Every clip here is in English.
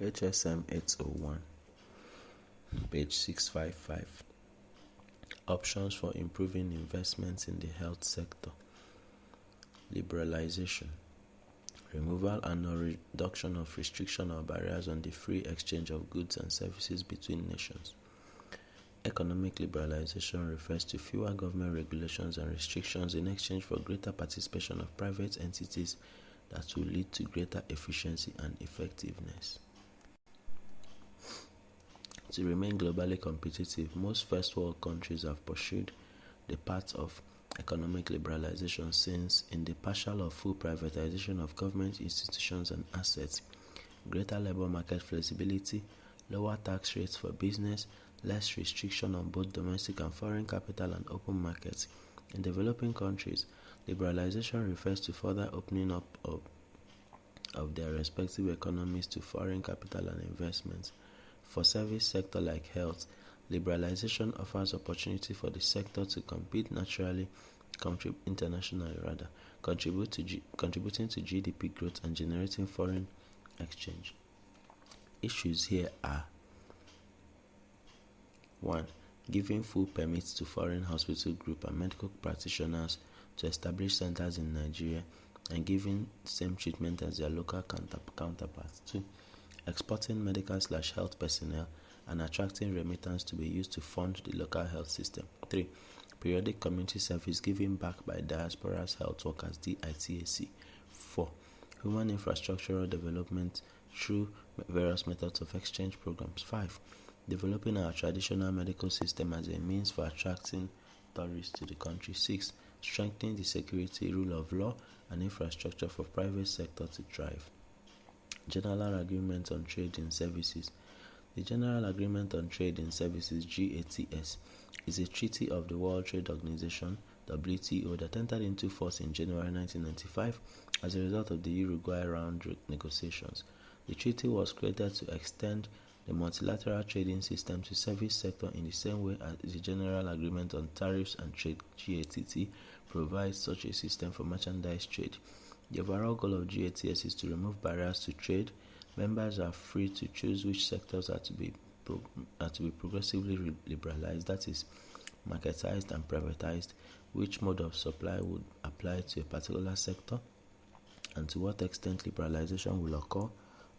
HSM 801, page 655. Options for improving investments in the health sector. Liberalization. Removal and or reduction of restriction or barriers on the free exchange of goods and services between nations. Economic liberalization refers to fewer government regulations and restrictions in exchange for greater participation of private entities that will lead to greater efficiency and effectiveness. To remain globally competitive, most first world countries have pursued the path of economic liberalization since, in the partial or full privatization of government institutions and assets, greater labor market flexibility, lower tax rates for business, less restriction on both domestic and foreign capital and open markets. In developing countries, liberalization refers to further opening up of their respective economies to foreign capital and investments. For service sector like health, liberalization offers opportunity for the sector to compete internationally, contributing to GDP growth and generating foreign exchange. Issues here are: 1. Giving full permits to foreign hospital group and medical practitioners to establish centers in Nigeria and giving the same treatment as their local counterparts. 2. Exporting medical/health personnel and attracting remittance to be used to fund the local health system. 3. Periodic community service given back by diaspora's health workers, DITAC. 4. Human infrastructural development through various methods of exchange programs. 5. Developing our traditional medical system as a means for attracting tourists to the country. 6. Strengthening the security, rule of law, and infrastructure for private sector to thrive. General Agreement on Trade in Services. The General Agreement on Trade in Services, GATS, is a treaty of the World Trade Organization, WTO, that entered into force in January 1995 as a result of the Uruguay round negotiations. The treaty was created to extend the multilateral trading system to service sector in the same way as the General Agreement on Tariffs and Trade, GATT, provides such a system for merchandise trade. The overall goal of GATS is to remove barriers to trade. Members are free to choose which sectors are to be progressively liberalized, that is, marketized and privatized, which mode of supply would apply to a particular sector, and to what extent liberalization will occur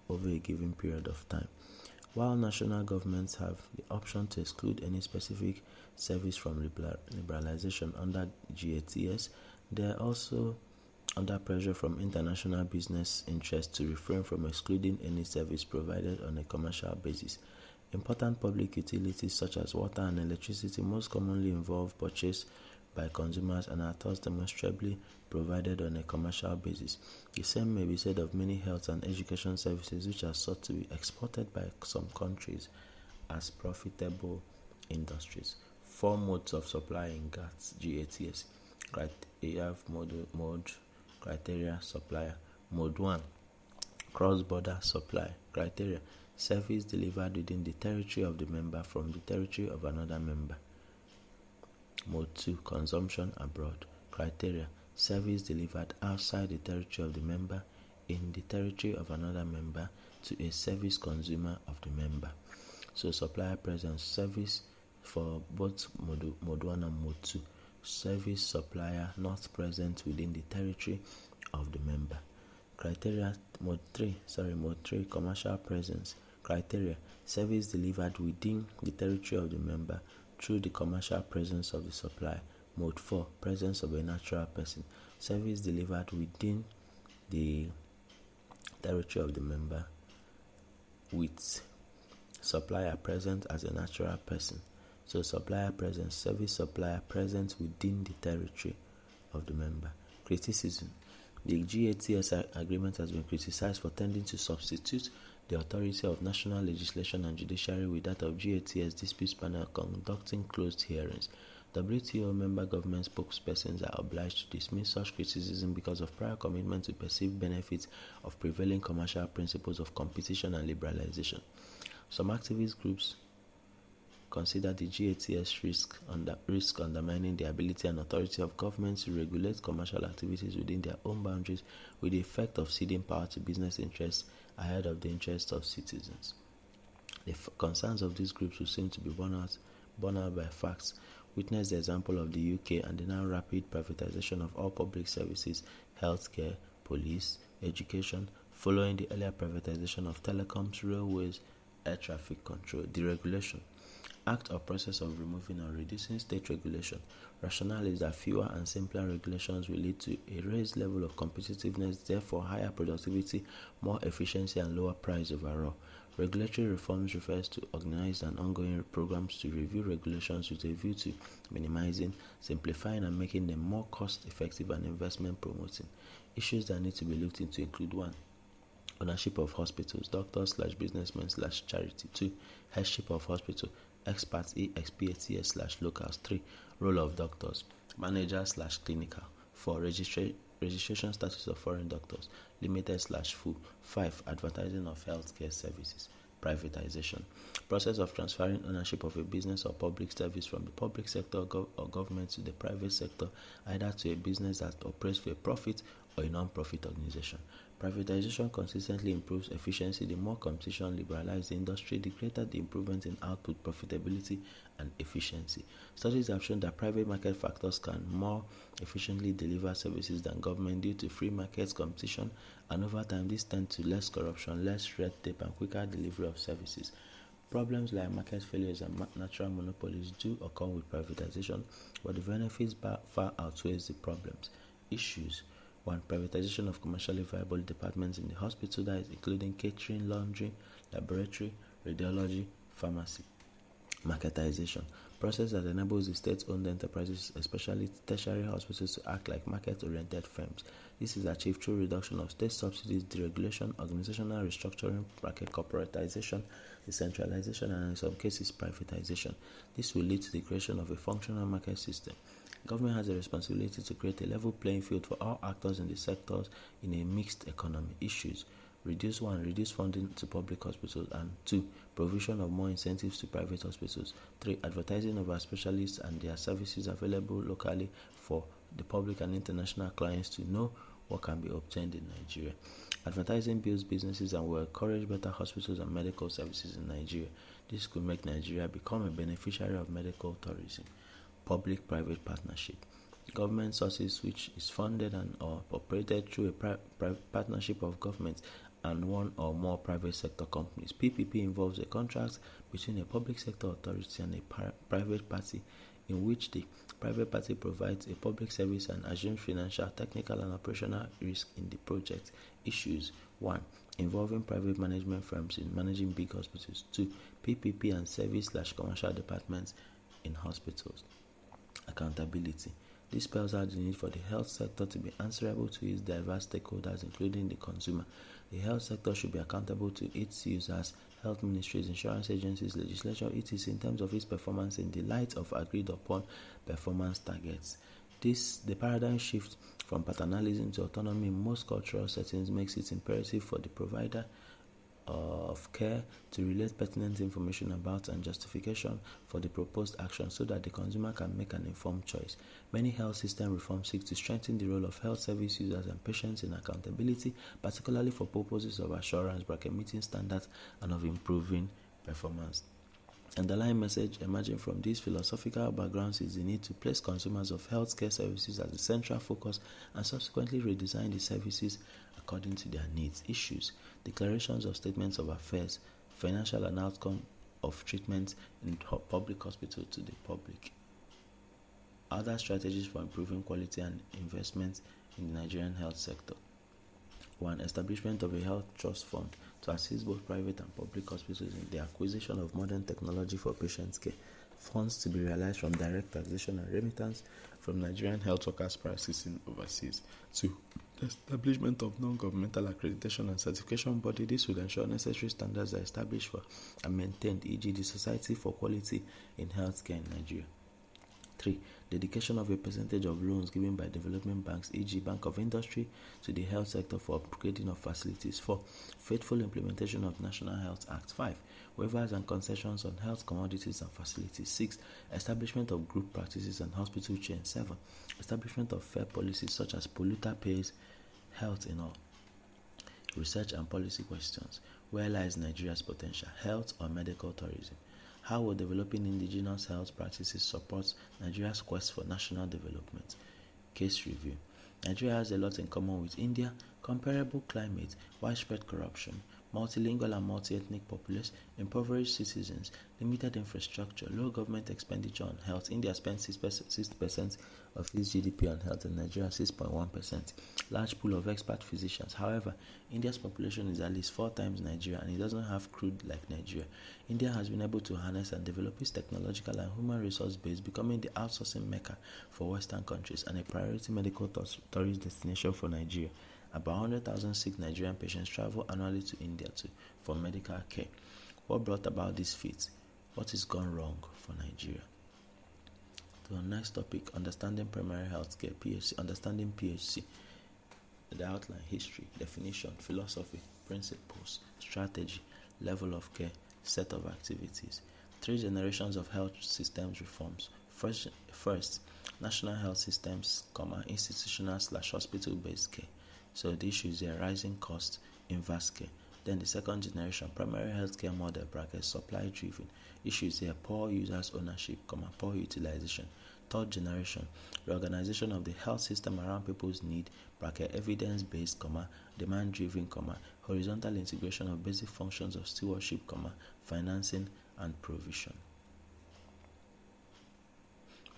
over a given period of time. While national governments have the option to exclude any specific service from liberalization under GATS, they are also under pressure from international business interests to refrain from excluding any service provided on a commercial basis. Important public utilities such as water and electricity most commonly involve purchase by consumers and are thus demonstrably provided on a commercial basis. The same may be said of many health and education services which are sought to be exported by some countries as profitable industries. 4 modes of supply in GATS. You have mode criteria supplier. Mode 1, cross-border supply. Criteria: service delivered within the territory of the member from the territory of another member. Mode 2, consumption abroad. Criteria: service delivered outside the territory of the member in the territory of another member to a service consumer of the member. So supplier presence: service for both mode 1 and mode 2. Service supplier not present within the territory of the member. Criteria: mode 3, commercial presence. Criteria: service delivered within the territory of the member through the commercial presence of the supplier. Mode 4, presence of a natural person. Service delivered within the territory of the member with supplier present as a natural person. So supplier presence: service supplier present within the territory of the member. Criticism: the GATS agreement has been criticized for tending to substitute the authority of national legislation and judiciary with that of GATS disputes panel conducting closed hearings. WTO member government spokespersons are obliged to dismiss such criticism because of prior commitment to perceived benefits of prevailing commercial principles of competition and liberalization. Some activist groups consider the GATS risk undermining the ability and authority of governments to regulate commercial activities within their own boundaries, with the effect of ceding power to business interests ahead of the interests of citizens. The concerns of these groups will seem to be borne out by facts. Witness the example of the UK and the now rapid privatization of all public services, healthcare, police, education, following the earlier privatization of telecoms, railways, air traffic control. Deregulation. Act or process of removing or reducing state regulation. Rationale is that fewer and simpler regulations will lead to a raised level of competitiveness, therefore higher productivity, more efficiency, and lower price overall. Regulatory reforms refers to organized and ongoing programs to review regulations with a view to minimizing, simplifying, and making them more cost-effective and investment-promoting. Issues that need to be looked into include 1. Ownership of hospitals, doctors/businessmen/charity. 2. Headship of hospital, experts, expats/locals. 3. Role of doctors, managers/clinical. 4. Registration status of foreign doctors, limited/full. 5. Advertising of healthcare services. Privatization. Process of transferring ownership of a business or public service from the public sector or government to the private sector, either to a business that operates for a profit or a non-profit organization. Privatization consistently improves efficiency. The more competition liberalizes the industry, the greater the improvement in output, profitability, and efficiency. Studies have shown that private market factors can more efficiently deliver services than government due to free market competition, and over time this tends to less corruption, less red tape, and quicker delivery of services. Problems like market failures and natural monopolies do occur with privatization, but the benefits far outweighs the problems. Issues. 1. Privatization of commercially viable departments in the hospital, that is including catering, laundry, laboratory, radiology, pharmacy. Marketization. Process that enables the state-owned enterprises, especially tertiary hospitals, to act like market-oriented firms. This is achieved through reduction of state subsidies, deregulation, organizational restructuring, market corporatization, decentralization, and in some cases privatization. This will lead to the creation of a functional market system. Government has a responsibility to create a level playing field for all actors in the sectors in a mixed economy. Issues. 1. Reduce funding to public hospitals, and 2. Provision of more incentives to private hospitals. 3. Advertising of our specialists and their services available locally for the public and international clients to know what can be obtained in Nigeria. Advertising builds businesses and will encourage better hospitals and medical services in Nigeria. This could make Nigeria become a beneficiary of medical tourism. Public-private partnership. Government sources which is funded and or operated through a partnership of government and one or more private sector companies. PPP involves a contract between a public sector authority and a private party, in which the private party provides a public service and assumes financial, technical, and operational risk in the project. Issues. 1. Involving private management firms in managing big hospitals. 2. PPP and service/commercial departments in hospitals. Accountability. This spells out the need for the health sector to be answerable to its diverse stakeholders, including the consumer. The health sector should be accountable to its users, health ministries, insurance agencies, legislature, etc. in terms of its performance in the light of agreed upon performance targets. The paradigm shift from paternalism to autonomy in most cultural settings makes it imperative for the provider of care to relate pertinent information about and justification for the proposed action so that the consumer can make an informed choice. Many health system reforms seek to strengthen the role of health service users and patients in accountability, particularly for purposes of assurance, meeting standards, and of improving performance. Underlying message emerging from these philosophical backgrounds is the need to place consumers of healthcare services as the central focus and subsequently redesign the services according to their needs. Issues. Declarations of statements of affairs, financial and outcome of treatment in public hospital to the public. Other strategies for improving quality and investment in the Nigerian health sector. 1. Establishment of a health trust fund to assist both private and public hospitals in the acquisition of modern technology for patient care. Funds to be realized from direct taxation and remittance from Nigerian health workers practicing overseas. 2. The establishment of non-governmental accreditation and certification body. This will ensure necessary standards are established for and maintained, e.g. the Society for Quality in Healthcare in Nigeria. 3. Dedication of a percentage of loans given by development banks, e.g. Bank of Industry, to the health sector for upgrading of facilities. 4. Faithful implementation of National Health Act. 5. Waivers and concessions on health commodities and facilities. 6. Establishment of group practices and hospital chains. 7. Establishment of fair policies such as polluter pays, health in all. Research and policy questions. Where lies Nigeria's potential? Health or medical tourism? How will developing indigenous health practices support Nigeria's quest for national development? Case review. Nigeria has a lot in common with India: comparable climate, widespread corruption, multilingual and multi-ethnic populace, impoverished citizens, limited infrastructure, low government expenditure on health. India spends 60% of its GDP on health and Nigeria 6.1%. Large pool of expert physicians. However, India's population is at least 4 times Nigeria and it doesn't have crude like Nigeria. India has been able to harness and develop its technological and human resource base, becoming the outsourcing mecca for Western countries and a priority medical tourist destination for Nigeria. About 100,000 sick Nigerian patients travel annually to India for medical care. What brought about this feat? What has gone wrong for Nigeria? So, next topic: understanding primary health care, PHC. Understanding PHC. The outline: history, definition, philosophy, principles, strategy, level of care, set of activities. 3 generations of health systems reforms. First, national health systems, institutional/hospital-based care. So the issue is a rising cost, inverse care. Then the second generation, primary healthcare model (supply driven). Issues here: poor users ownership, poor utilization. Third generation, reorganization of the health system around people's need (evidence-based, demand-driven, horizontal integration of basic functions of stewardship, financing and provision.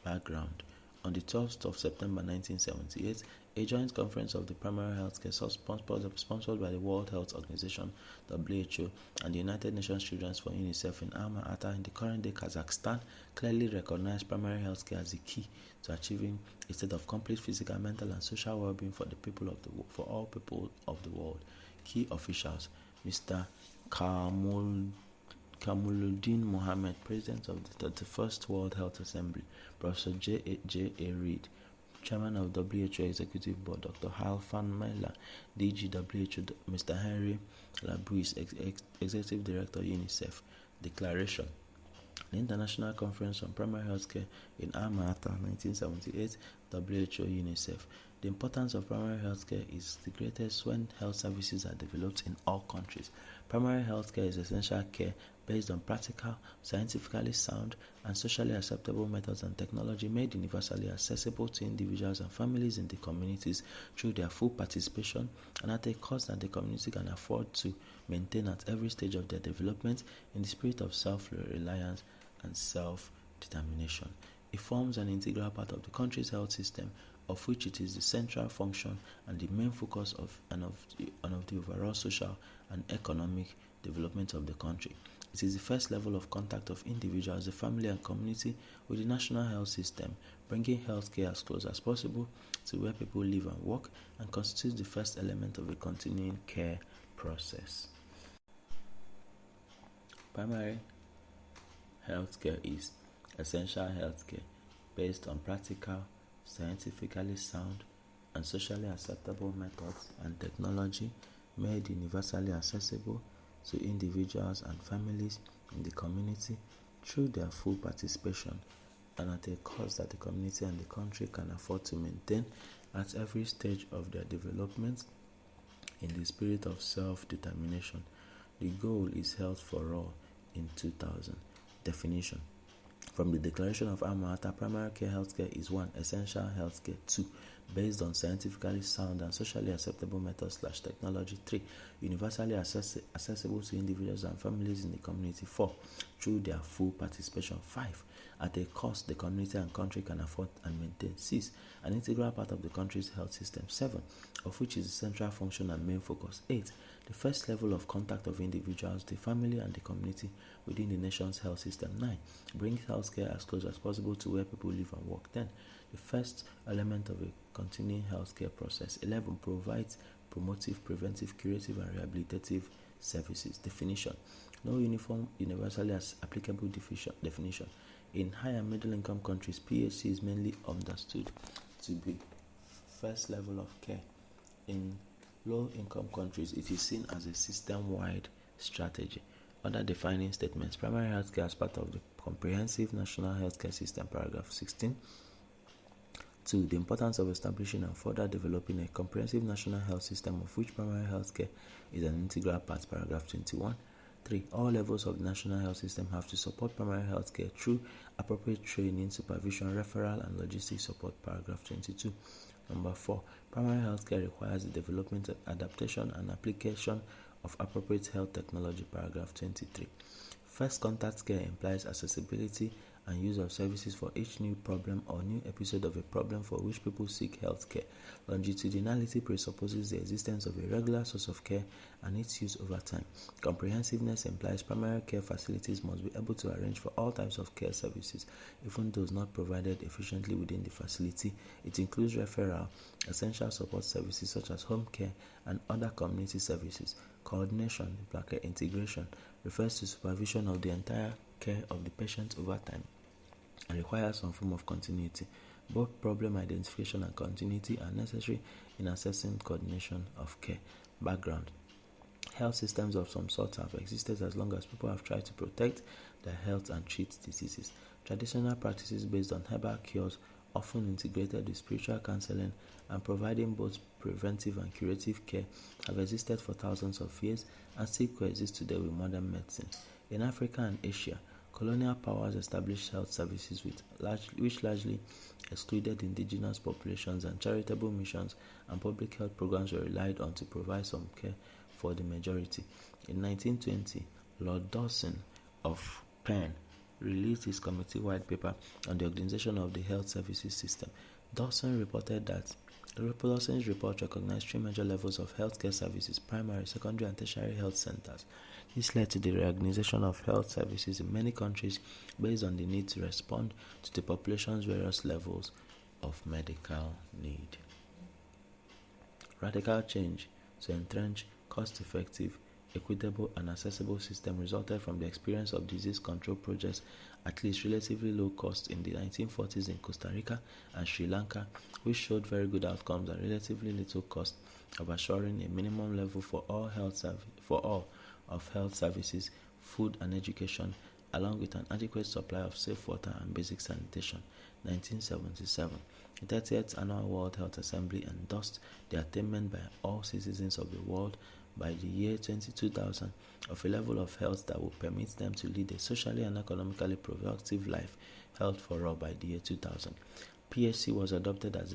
Background: on the 12th of September 1978, a joint conference of the primary healthcare sponsored by the World Health Organization (WHO) and the United Nations Children's Fund (UNICEF) in Alma-Ata in the current-day Kazakhstan clearly recognized primary healthcare as the key to achieving a state of complete physical, mental, and social well-being for all people of the world. Key officials: Mr. Kamuluddin Mohammed, President of the 31st World Health Assembly; Professor J.A. Reid, Chairman of WHO Executive Board; Dr. Halfan Mela, DG WHO; Mr. Henry Labouisse, Executive Director, UNICEF. Declaration: the International Conference on Primary Healthcare in Alma-Ata, 1978, WHO, UNICEF. The importance of primary healthcare is the greatest when health services are developed in all countries. Primary healthcare is essential care based on practical, scientifically sound, and socially acceptable methods and technology made universally accessible to individuals and families in the communities through their full participation and at a cost that the community can afford to maintain at every stage of their development in the spirit of self-reliance and self-determination. It forms an integral part of the country's health system, of which it is the central function and the main focus of the overall social and economic development of the country. It is the first level of contact of individuals, the family and community with the national health system, bringing health care as close as possible to where people live and work, and constitutes the first element of a continuing care process. Primary health care is essential health care based on practical, scientifically sound, and socially acceptable methods and technology made universally accessible to individuals and families in the community through their full participation and at a cost that the community and the country can afford to maintain at every stage of their development in the spirit of self-determination. The goal is health for all in 2000. Definition: from the Declaration of Alma-Ata, primary care healthcare is 1. Essential healthcare. 2. Based on scientifically sound and socially acceptable methods/technology. 3. Universally accessible to individuals and families in the community. 4. Through their full participation. 5. At a cost the community and country can afford and maintain. 6. An integral part of the country's health system. 7. Of which is the central function and main focus. 8. The first level of contact of individuals, the family, and the community within the nation's health system. 9. Brings healthcare as close as possible to where people live and work. 10. The first element of a continuing healthcare process. 11. Provides promotive, preventive, curative, and rehabilitative services. Definition: no uniform, universally applicable definition. In high and middle income countries, PHC is mainly understood to be first level of care. In low income countries, it is seen as a system-wide strategy. Other defining statements: primary health care as part of the comprehensive national healthcare system, paragraph 16. 2. The importance of establishing and further developing a comprehensive national health system of which primary health care is an integral part, paragraph 21. 3. All levels of the national health system have to support primary health care through appropriate training, supervision, referral, and logistics support, paragraph 22. Number 4. Primary health care requires the development, adaptation, and application of appropriate health technology, paragraph 23. First contact care implies accessibility and use of services for each new problem or new episode of a problem for which people seek health care. Longitudinality presupposes the existence of a regular source of care and its use over time. Comprehensiveness implies primary care facilities must be able to arrange for all types of care services, even those not provided efficiently within the facility. It includes referral, essential support services such as home care and other community services. Coordination, integration, refers to supervision of the entire care of the patient over time and requires some form of continuity. Both problem identification and continuity are necessary in assessing coordination of care. Background: health systems of some sort have existed as long as people have tried to protect their health and treat diseases. Traditional practices based on herbal cures, often integrated with spiritual counseling and providing both preventive and curative care, have existed for thousands of years and still coexist today with modern medicine. In Africa and Asia, colonial powers established health services which largely excluded indigenous populations, and charitable missions and public health programs were relied on to provide some care for the majority. In 1920, Lord Dawson of Penn released his committee-wide paper on the organization of the health services system. Dawson's report recognized three major levels of healthcare services: primary, secondary, and tertiary health centers. This led to the reorganization of health services in many countries based on the need to respond to the population's various levels of medical need. Radical change to entrench cost-effective, equitable, and accessible system resulted from the experience of disease control projects at least relatively low cost in the 1940s in Costa Rica and Sri Lanka, which showed very good outcomes at relatively little cost of assuring a minimum level for all of health services, food, and education, along with an adequate supply of safe water and basic sanitation. 1977. The 30th Annual World Health Assembly endorsed the attainment by all citizens of the world by the year 2000 of a level of health that will permit them to lead a socially and economically productive life, health for all, by the year 2000. PHC was adopted as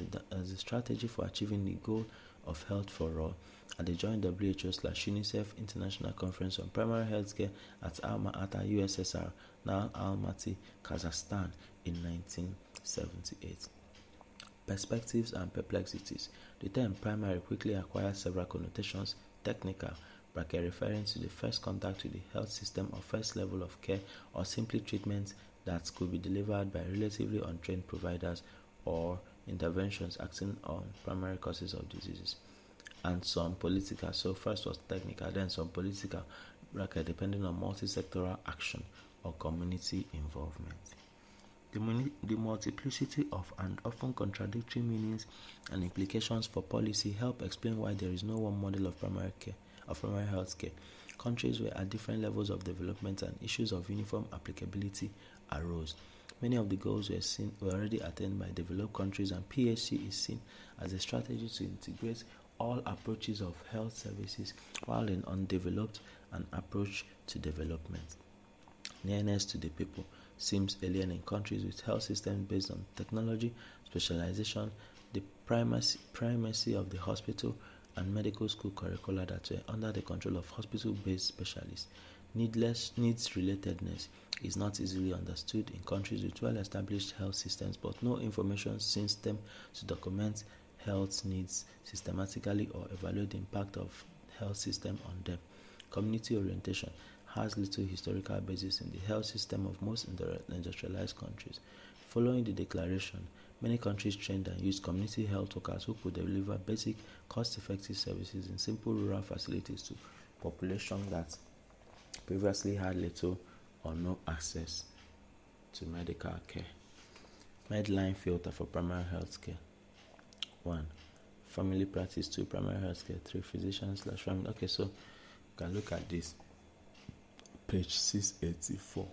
a strategy for achieving the goal of health for all at the joint WHO/UNICEF International Conference on Primary Healthcare at Alma-Ata, USSR, now Almaty, Kazakhstan, in 1978. Perspectives and perplexities. The term primary quickly acquired several connotations: technical, referring to the first contact with the health system or first level of care, or simply treatment that could be delivered by relatively untrained providers or interventions acting on primary causes of diseases. And some political. So first was technical, then some political, depending on multi-sectoral action or community involvement. The multiplicity of and often contradictory meanings and implications for policy help explain why there is no one model of primary health care. Countries were at different levels of development and issues of uniform applicability arose. Many of the goals were already attained by developed countries, and PHC is seen as a strategy to integrate all approaches of health services, while in undeveloped, an approach to development. Nearness to the people seems alien in countries with health systems based on technology, specialization, the primacy of the hospital and medical school curricula that were under the control of hospital-based specialists. Needs-relatedness is not easily understood in countries with well-established health systems, but no information system to document health needs systematically or evaluate the impact of health system on them. Community orientation has little historical basis in the health system of most industrialized countries. Following the declaration, many countries trained and used community health workers who could deliver basic, cost-effective services in simple rural facilities to populations that previously had little or no access to medical care. Medline filter for primary health care. 1. Family practice. 2. Primary health care. 3. Physician/family. Okay, so you can look at this. Page 684.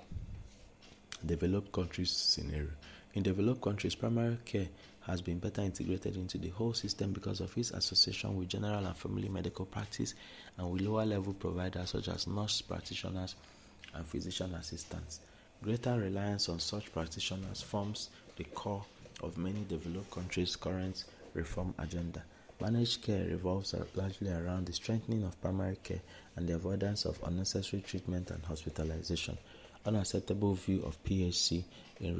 Developed countries scenario. In developed countries, primary care has been better integrated into the whole system because of its association with general and family medical practice and with lower level providers such as nurse practitioners and physician assistants. Greater reliance on such practitioners forms the core of many developed countries' current reform agenda. Managed care revolves largely around the strengthening of primary care and the avoidance of unnecessary treatment and hospitalization. Unacceptable view of PHC in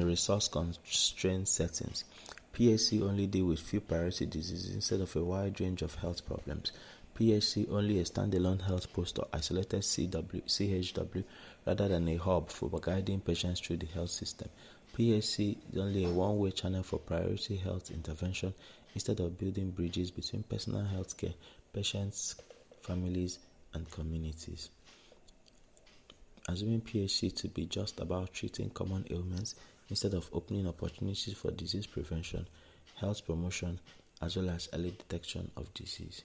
resource-constrained settings. PHC only deal with few priority diseases instead of a wide range of health problems. PHC only a standalone health post or isolated CHW rather than a hub for guiding patients through the health system. PHC is only a one-way channel for priority health intervention instead of building bridges between personal health care, patients, families, and communities. Assuming PHC to be just about treating common ailments instead of opening opportunities for disease prevention, health promotion, as well as early detection of disease.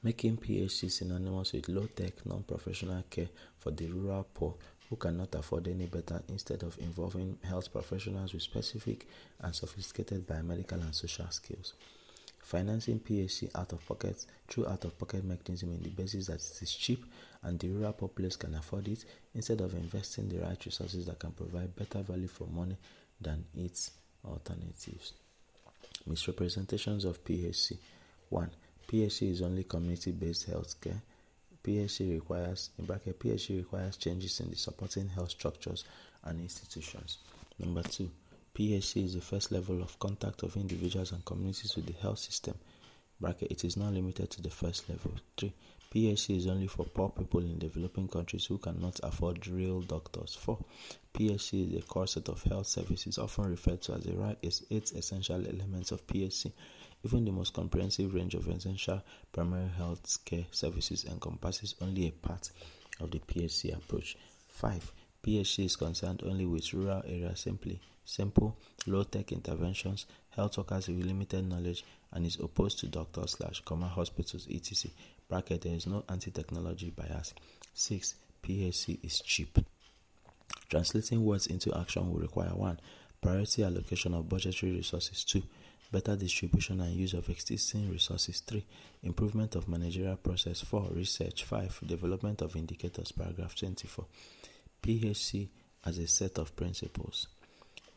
Making PHC synonymous with low-tech, non-professional care for the rural poor who cannot afford any better instead of involving health professionals with specific and sophisticated biomedical and social skills. Financing PHC through out-of-pocket mechanism in the basis that it is cheap and the rural populace can afford it instead of investing the right resources that can provide better value for money than its alternatives. Misrepresentations of PHC. 1. PHC is only community-based healthcare. PHC requires changes in the supporting health structures and institutions. Number 2. PHC is the first level of contact of individuals and communities with the health system. It is not limited to the first level. 3. PHC is only for poor people in developing countries who cannot afford real doctors. 4. PHC is a core set of health services often referred to as 8 essential elements of PHC. Even the most comprehensive range of essential primary health care services encompasses only a part of the PHC approach. 5. PHC is concerned only with rural areas simple, low-tech interventions, health workers with limited knowledge, and is opposed to doctors/common hospitals, etc. There is no anti-technology bias. 6. PHC is cheap. Translating words into action will require 1. Priority allocation of budgetary resources. 2. Better distribution and use of existing resources. 3. Improvement of managerial process. 4. Research. 5. Development of indicators. Paragraph 24. PHC as a set of principles.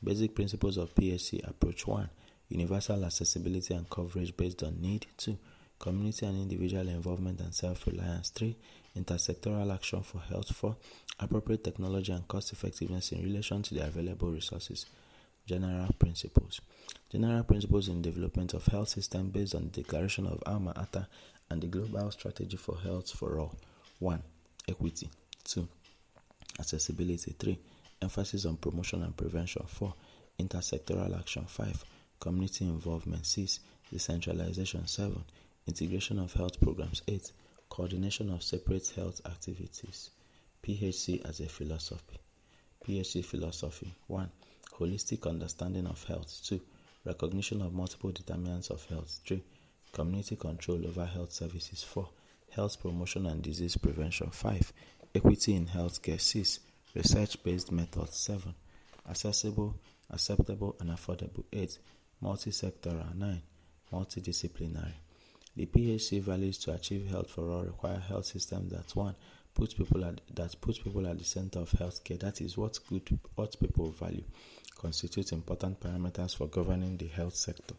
Basic principles of PHC approach. 1. Universal accessibility and coverage based on need. 2. Community and individual involvement and self-reliance. 3. Intersectoral action for health. 4. Appropriate technology and cost effectiveness in relation to the available resources. General principles. General principles in development of health system based on the Declaration of Alma Ata and the Global Strategy for Health for All. 1. Equity. 2. Accessibility. 3. Emphasis on promotion and prevention. 4. Intersectoral action. 5. Community involvement. 6. Decentralization. 7. Integration of health programs. 8. Coordination of separate health activities. PHC as a philosophy. PHC philosophy. 1. Holistic understanding of health. 2. Recognition of multiple determinants of health. 3. Community control over health services. 4. Health promotion and disease prevention. 5. Equity in healthcare. 6. Research-based methods. 7. Accessible, acceptable, and affordable. 8. Multi-sectoral. 9. Multidisciplinary. The PHC values to achieve health for all require health systems that 1. Puts people at the center of healthcare. That is what people value. Constitute important parameters for governing the health sector.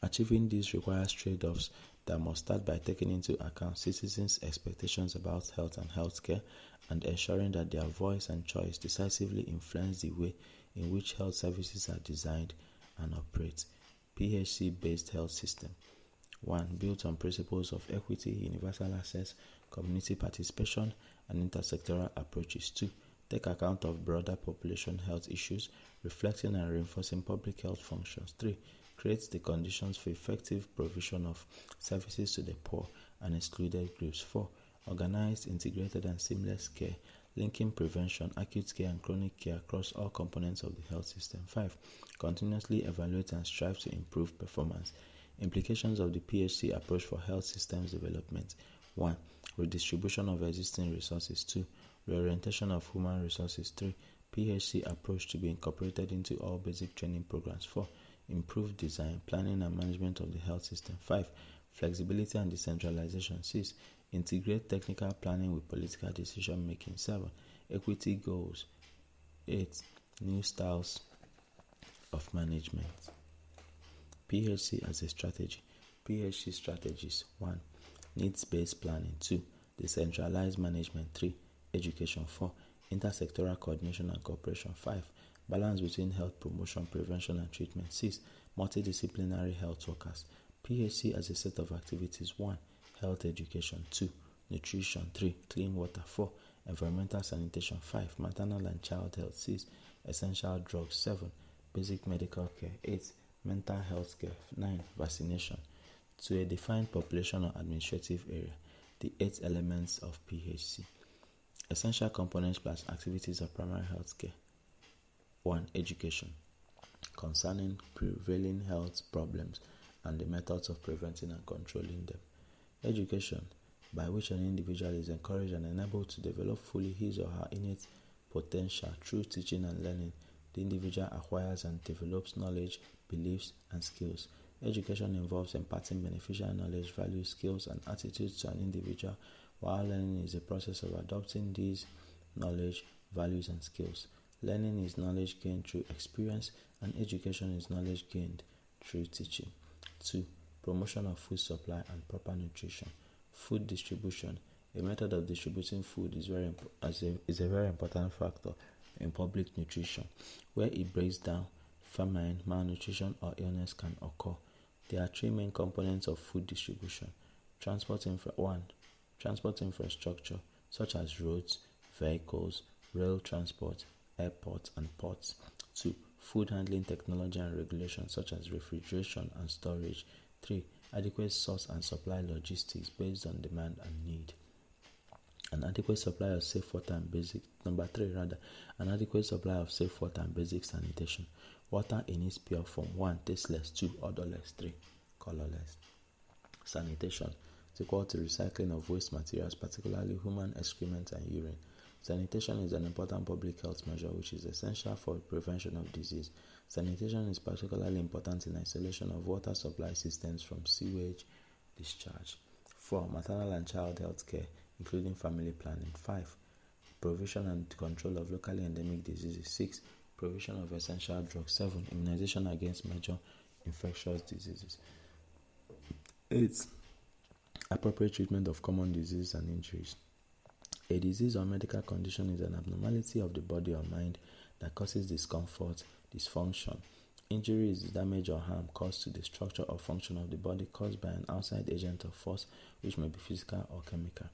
Achieving this requires trade-offs that must start by taking into account citizens' expectations about health and healthcare and ensuring that their voice and choice decisively influence the way in which health services are designed and operate. PHC-based health system. 1. Built on principles of equity, universal access, community participation, and intersectoral approaches. 2. Take account of broader population health issues, reflecting and reinforcing public health functions. 3. Creates the conditions for effective provision of services to the poor and excluded groups. 4. Organized, integrated, and seamless care, linking prevention, acute care, and chronic care across all components of the health system. 5. Continuously evaluate and strive to improve performance. Implications of the PHC approach for health systems development. 1. Redistribution of existing resources. 2. Reorientation of human resources. 3. PHC approach to be incorporated into all basic training programs. 4. Improved design, planning, and management of the health system. 5. Flexibility and decentralization. 6. Integrate technical planning with political decision making. 7. Equity goals. 8. New styles of management. PHC as a strategy. PHC strategies. 1. Needs-based planning. 2. Decentralized management. 3. Education. 4. Intersectoral coordination and cooperation. 5. Balance between health promotion, prevention, and treatment. 6. Multidisciplinary health workers. PHC as a set of activities. 1. Health education. 2. Nutrition. 3. Clean water. 4. Environmental sanitation. 5. Maternal and child health. 6. Essential drugs. 7. Basic medical care. 8. Mental health care. 9. Vaccination. To a defined population or administrative area. The 8 elements of PHC. Essential components plus activities of primary health care. 1. Education. Concerning prevailing health problems and the methods of preventing and controlling them. Education, by which an individual is encouraged and enabled to develop fully his or her innate potential through teaching and learning. The individual acquires and develops knowledge, beliefs, and skills. Education involves imparting beneficial knowledge, values, skills, and attitudes to an individual, while learning is a process of adopting these knowledge, values, and skills. Learning is knowledge gained through experience, and education is knowledge gained through teaching. 2. Promotion of food supply and proper nutrition. Food distribution. A method of distributing food is a very important factor in public nutrition, where it breaks down famine, malnutrition, or illness can occur. There are 3 main components of food distribution. 1. Transport infrastructure, such as roads, vehicles, rail transport, airports, and ports. 2. Food handling technology and regulation, such as refrigeration and storage. 3. Adequate source and supply logistics based on demand and need. An adequate supply of safe water and basic. An adequate supply of safe water and basic sanitation. Water in its pure form. 1. Tasteless. 2. Odorless. 3. Colorless. Sanitation is equal to recycling of waste materials, particularly human excrement and urine. Sanitation is an important public health measure which is essential for prevention of disease. Sanitation is particularly important in isolation of water supply systems from sewage discharge. 4. Maternal and child health care, including family planning. 5. Provision and control of locally endemic diseases. 6. Provision of essential drugs. 7. Immunization against major infectious diseases. 8. Appropriate treatment of common diseases and injuries. A disease or medical condition is an abnormality of the body or mind that causes discomfort, dysfunction. Injury is the damage or harm caused to the structure or function of the body caused by an outside agent or force, which may be physical or chemical.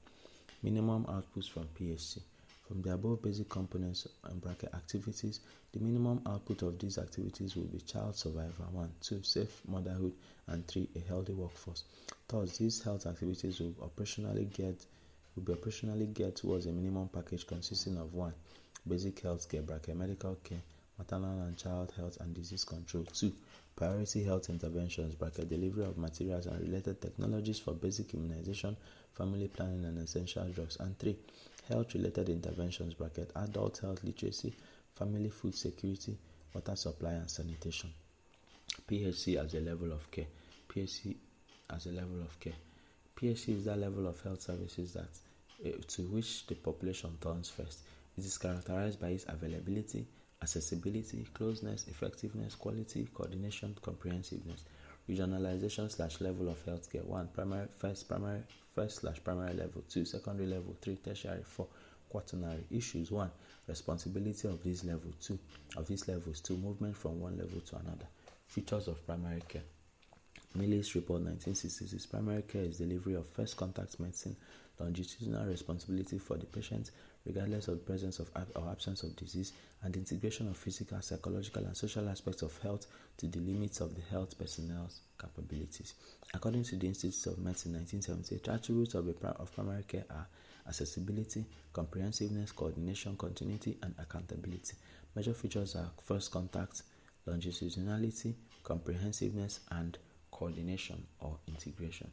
Minimum outputs from PHC. From the above basic components activities, the minimum output of these activities will be child survival. 1. 2. Safe motherhood. And 3. A healthy workforce. Thus, these health activities will be operationally geared towards a minimum package consisting of 1. Basic health care, medical care, maternal and child health and disease control. 2. Priority health interventions, delivery of materials and related technologies for basic immunization, family planning, and essential drugs. And 3. Health-related interventions, adult health literacy, family food security, water supply, and sanitation. PHC as a level of care. PHC as a level of care. PHC is that level of health services that to which the population turns first. It is characterized by its availability, accessibility, closeness, effectiveness, quality, coordination, comprehensiveness. Regionalization / level of healthcare. 1. First/primary level. 2. Secondary level. 3. Tertiary. 4. Quaternary. Issues. 1. Responsibility of these levels. 2. Movement from one level to another. Features of primary care. Millis Report 1966. Primary care is delivery of first contact medicine, longitudinal responsibility for the patient, regardless of the presence of or absence of disease, and integration of physical, psychological, and social aspects of health to the limits of the health personnel's capabilities. According to the Institute of Medicine 1978, attributes of primary care are accessibility, comprehensiveness, coordination, continuity, and accountability. Major features are first contact, longitudinality, comprehensiveness, and coordination or integration.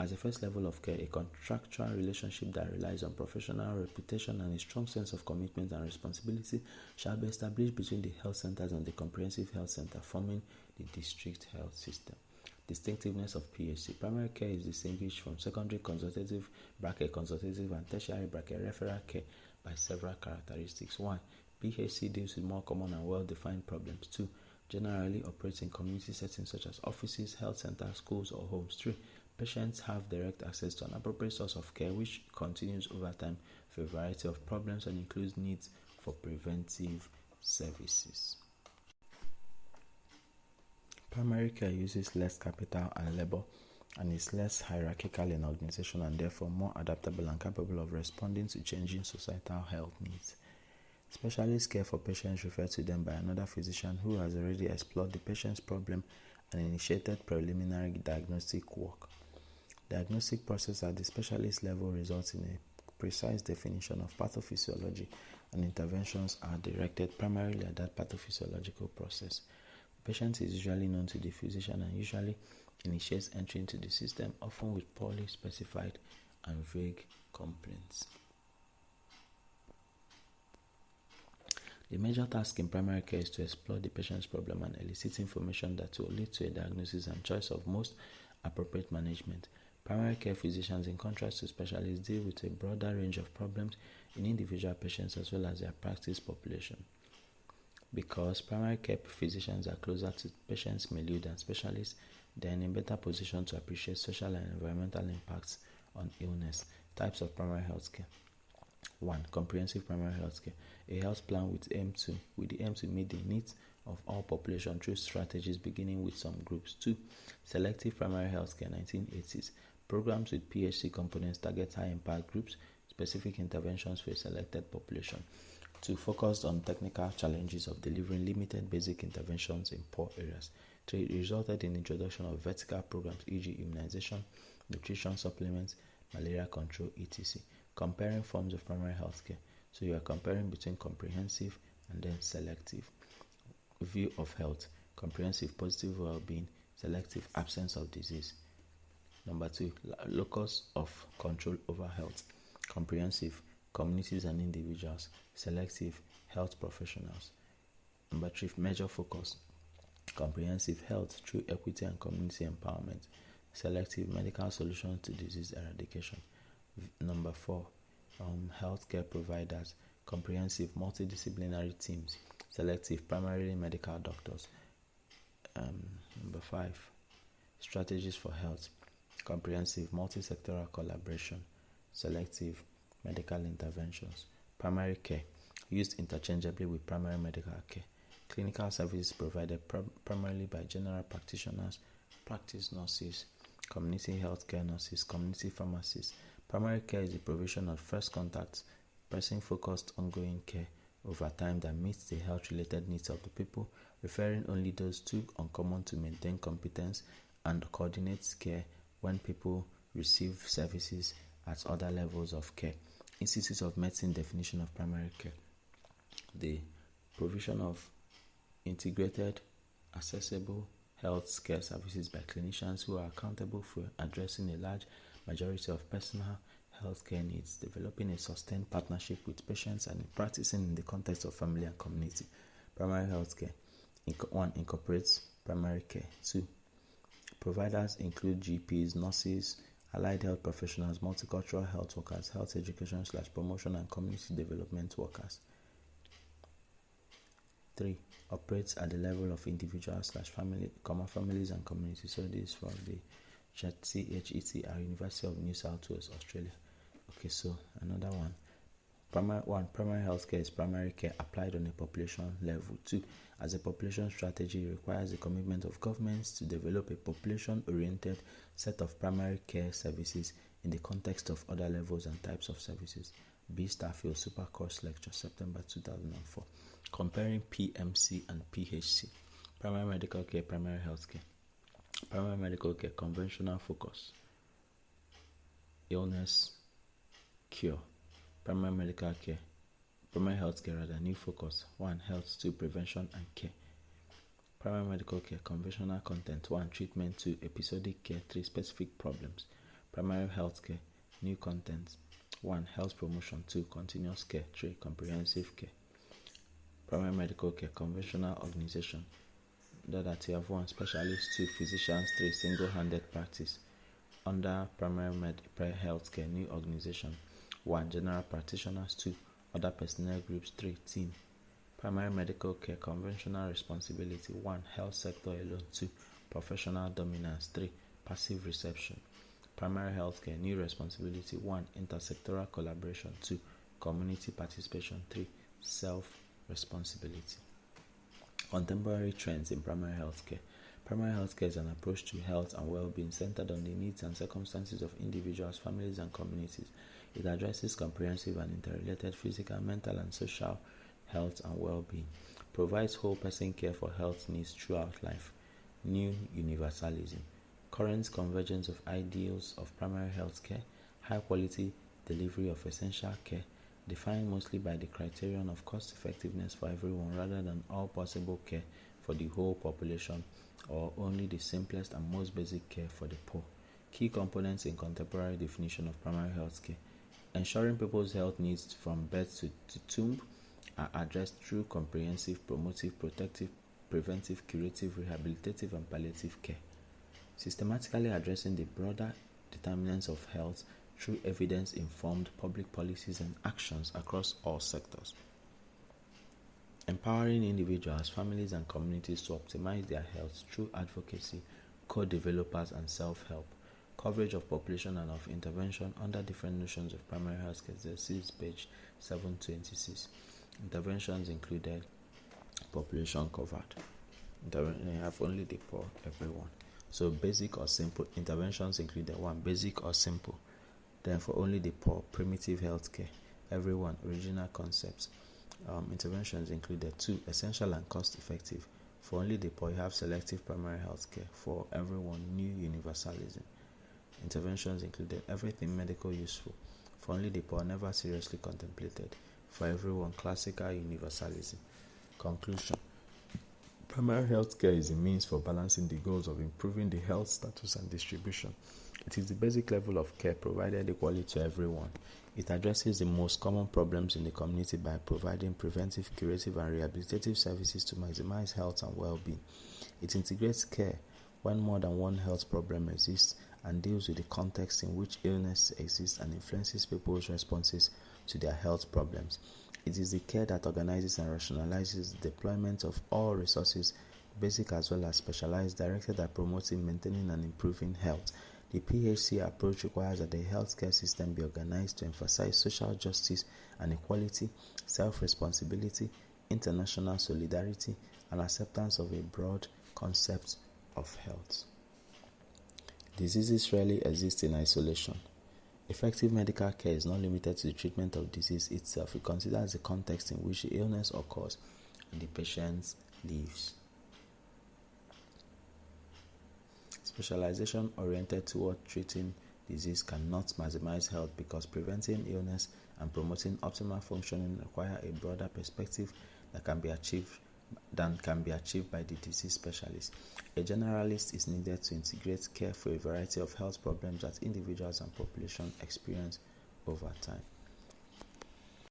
As a first level of care, a contractual relationship that relies on professional reputation and a strong sense of commitment and responsibility shall be established between the health centers and the comprehensive health center, forming the district health system. Distinctiveness of PHC. Primary care is distinguished from secondary consultative and tertiary referral care by several characteristics. 1. PHC deals with more common and well-defined problems. 2. Generally operates in community settings such as offices, health centers, schools, or homes. 3. Patients have direct access to an appropriate source of care which continues over time for a variety of problems and includes needs for preventive services. Primary care uses less capital and labor and is less hierarchical in organization and therefore more adaptable and capable of responding to changing societal health needs. Specialist care for patients referred to them by another physician who has already explored the patient's problem and initiated preliminary diagnostic work. Diagnostic process at the specialist level results in a precise definition of pathophysiology, and interventions are directed primarily at that pathophysiological process. The patient is usually known to the physician and usually initiates entry into the system, often with poorly specified and vague complaints. The major task in primary care is to explore the patient's problem and elicit information that will lead to a diagnosis and choice of most appropriate management. Primary care physicians, in contrast to specialists, deal with a broader range of problems in individual patients as well as their practice population. Because primary care physicians are closer to patients' milieu than specialists, they are in a better position to appreciate social and environmental impacts on illness. Types of primary health care. 1. Comprehensive primary health care. A health plan with the aim to meet the needs of all population through strategies beginning with some groups. 2. Selective primary health care 1980s. Programs with PHC components target high impact groups, specific interventions for a selected population. 2. Focused on technical challenges of delivering limited basic interventions in poor areas. 3. It resulted in introduction of vertical programs, e.g. immunization, nutrition supplements, malaria control, etc. Comparing forms of primary health care. So you are comparing between comprehensive and then selective. View of health. Comprehensive, positive well-being. Selective, absence of disease. Number 2, locus of control over health. Comprehensive, communities and individuals. Selective, health professionals. Number 3, major focus. Comprehensive, health through equity and community empowerment. Selective, medical solutions to disease eradication. Number 4, healthcare providers. Comprehensive, multidisciplinary teams. Selective, primarily medical doctors. Number 5, strategies for health. Comprehensive, multi-sectoral collaboration. Selective, medical interventions. Primary care, used interchangeably with primary medical care. Clinical services provided primarily by general practitioners, practice nurses, community health care nurses, community pharmacists. Primary care is the provision of first contact, person-focused ongoing care over time that meets the health-related needs of the people, referring only those too uncommon to maintain competence and coordinates care when people receive services at other levels of care. Institute of Medicine definition of primary care. The provision of integrated, accessible health care services by clinicians who are accountable for addressing a large majority of personal health care needs, developing a sustained partnership with patients and practicing in the context of family and community. Primary health care. 1. Incorporates primary care. 2. Providers include GPs, nurses, allied health professionals, multicultural health workers, health education / promotion and community development workers. 3. Operates at the level of individuals / family, families and communities. So this is from the CHETR, University of New South Wales, Australia. Okay, so another one. Primary health care is primary care applied on a population level. 2. As a population strategy, it requires the commitment of governments to develop a population-oriented set of primary care services in the context of other levels and types of services. B. Starfield Super Course Lecture, September 2004. Comparing PMC and PHC. Primary medical care, primary health care. Primary medical care, conventional focus. Illness, cure. Primary medical care, primary health care new focus. 1. Health. 2. Prevention and care. Primary medical care, conventional content. 1. Treatment. 2. Episodic care. 3. Specific problems. Primary health care, new content. 1. Health promotion. 2. Continuous care. 3. Comprehensive care. Primary medical care, conventional organization. That you have 1. Specialists. 2. Physicians. 3. Single-handed practice. Under primary health care, new organization. 1. General practitioners. 2. Other personnel groups. 3. Team. Primary medical care, conventional responsibility. 1. Health sector alone. 2. Professional dominance. 3. Passive reception. Primary health care, new responsibility. 1. Intersectoral collaboration. 2. Community participation. 3. Self-responsibility. Contemporary trends in primary health care. Primary health care is an approach to health and well-being centered on the needs and circumstances of individuals, families, and communities. It addresses comprehensive and interrelated physical, mental, and social health and well-being. Provides whole person care for health needs throughout life. New universalism. Current convergence of ideals of primary health care. High-quality delivery of essential care, defined mostly by the criterion of cost-effectiveness for everyone rather than all possible care for the whole population or only the simplest and most basic care for the poor. Key components in contemporary definition of primary health care. Ensuring people's health needs from birth to tomb are addressed through comprehensive, promotive, protective, preventive, curative, rehabilitative, and palliative care. Systematically addressing the broader determinants of health through evidence-informed public policies and actions across all sectors. Empowering individuals, families, and communities to optimize their health through advocacy, co-developers, and self-help. Coverage of population and of intervention under different notions of primary health care. This is page 726. Interventions included population covered. They have only the poor, everyone. So basic or simple interventions included 1. Basic or simple. Then for only the poor, primitive health care. Everyone, original concepts. Interventions included 2. Essential and cost effective. For only the poor, you have selective primary health care. For everyone, new universalism. Interventions included everything medical useful. For only the poor, never seriously contemplated. For everyone, classical universalism. Conclusion. Primary health care is a means for balancing the goals of improving the health status and distribution. It is the basic level of care provided equally to everyone. It addresses the most common problems in the community by providing preventive, curative, and rehabilitative services to maximize health and well-being. It integrates care when more than one health problem exists and deals with the context in which illness exists and influences people's responses to their health problems. It is the care that organizes and rationalizes the deployment of all resources, basic as well as specialized, directed at promoting, maintaining, and improving health. The PHC approach requires that the healthcare system be organized to emphasize social justice and equality, self-responsibility, international solidarity, and acceptance of a broad concept of health. Diseases rarely exist in isolation. Effective medical care is not limited to the treatment of disease itself. It considers the context in which the illness occurs and the patient lives. Specialization oriented toward treating disease cannot maximize health because preventing illness and promoting optimal functioning require a broader perspective that can be achieved by the disease specialist. A generalist is needed to integrate care for a variety of health problems that individuals and population experience over time.